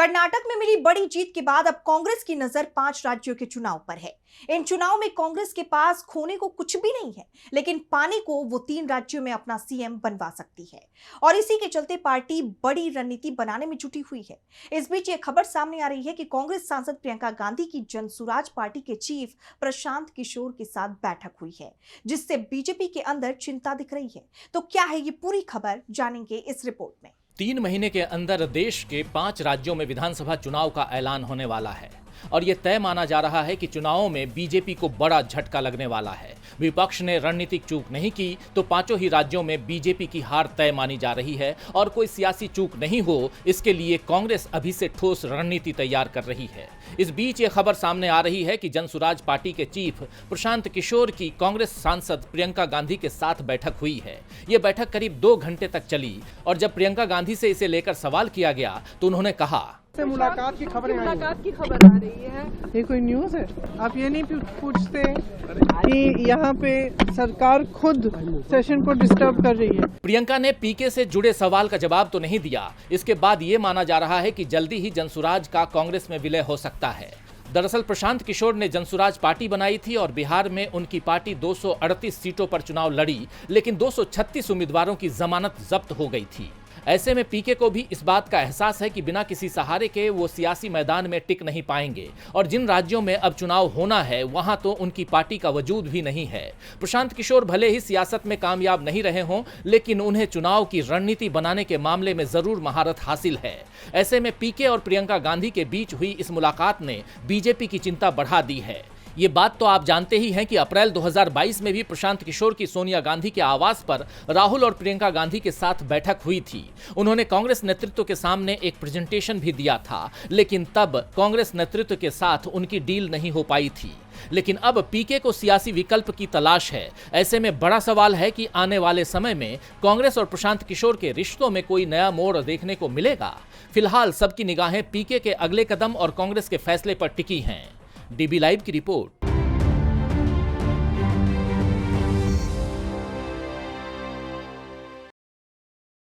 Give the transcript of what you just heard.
कर्नाटक में मिली बड़ी जीत के बाद अब कांग्रेस की नजर 5 राज्यों के चुनाव पर है। इन चुनाव में कांग्रेस के पास खोने को कुछ भी नहीं है, लेकिन पाने को वो 3 राज्यों में अपना सीएम बनवा सकती है और इसी के चलते पार्टी बड़ी रणनीति बनाने में जुटी हुई है। इस बीच ये खबर सामने आ रही है कि कांग्रेस सांसद प्रियंका गांधी की जनसुराज पार्टी के चीफ प्रशांत किशोर के साथ बैठक हुई है, जिससे बीजेपी के अंदर चिंता दिख रही है। तो क्या है ये पूरी खबर, जानेंगे इस रिपोर्ट में। 3 महीने के अंदर देश के 5 राज्यों में विधानसभा चुनाव का ऐलान होने वाला है और ये तय माना जा रहा है कि चुनावों में बीजेपी को बड़ा झटका लगने वाला है। विपक्ष ने रणनीतिक चूक नहीं की तो पांचों ही राज्यों में बीजेपी की हार तय मानी जा रही है और कोई सियासी चूक नहीं हो, इसके लिए कांग्रेस अभी से ठोस रणनीति तैयार कर रही है। इस बीच ये खबर सामने आ रही है कि जनसुराज पार्टी के चीफ प्रशांत किशोर की कांग्रेस सांसद प्रियंका गांधी के साथ बैठक हुई है। ये बैठक करीब 2 घंटे तक चली और जब प्रियंका गांधी से इसे लेकर सवाल किया गया तो उन्होंने कहा, मुलाकात की खबर आ रही है। ये कोई न्यूज़ है? आप ये नहीं पूछते कि यहाँ पे सरकार खुद सेशन को डिस्टर्ब कर रही है। प्रियंका ने पीके से जुड़े सवाल का जवाब तो नहीं दिया। इसके बाद ये माना जा रहा है कि जल्दी ही जनसुराज का कांग्रेस में विलय हो सकता है। दरअसल प्रशांत किशोर ने जनसुराज पार्टी बनाई थी और बिहार में उनकी पार्टी 238 सीटों पर चुनाव लड़ी, लेकिन 236 उम्मीदवारों की जमानत जब्त हो गई थी। ऐसे में पीके को भी इस बात का एहसास है कि बिना किसी सहारे के वो सियासी मैदान में टिक नहीं पाएंगे और जिन राज्यों में अब चुनाव होना है वहां तो उनकी पार्टी का वजूद भी नहीं है। प्रशांत किशोर भले ही सियासत में कामयाब नहीं रहे हों, लेकिन उन्हें चुनाव की रणनीति बनाने के मामले में जरूर महारत हासिल है। ऐसे में पीके और प्रियंका गांधी के बीच हुई इस मुलाकात ने बीजेपी की चिंता बढ़ा दी है। ये बात तो आप जानते ही हैं कि अप्रैल 2022 में भी प्रशांत किशोर की सोनिया गांधी के आवास पर राहुल और प्रियंका गांधी के साथ बैठक हुई थी। उन्होंने कांग्रेस नेतृत्व के सामने एक प्रेजेंटेशन भी दिया था, लेकिन तब कांग्रेस नेतृत्व के साथ उनकी डील नहीं हो पाई थी। लेकिन अब पीके को सियासी विकल्प की तलाश है। ऐसे में बड़ा सवाल है कि आने वाले समय में कांग्रेस और प्रशांत किशोर के रिश्तों में कोई नया मोड़ देखने को मिलेगा। फिलहाल सबकी निगाहें पीके के अगले कदम और कांग्रेस के फैसले पर टिकी हैं। डीबी लाइव की रिपोर्ट।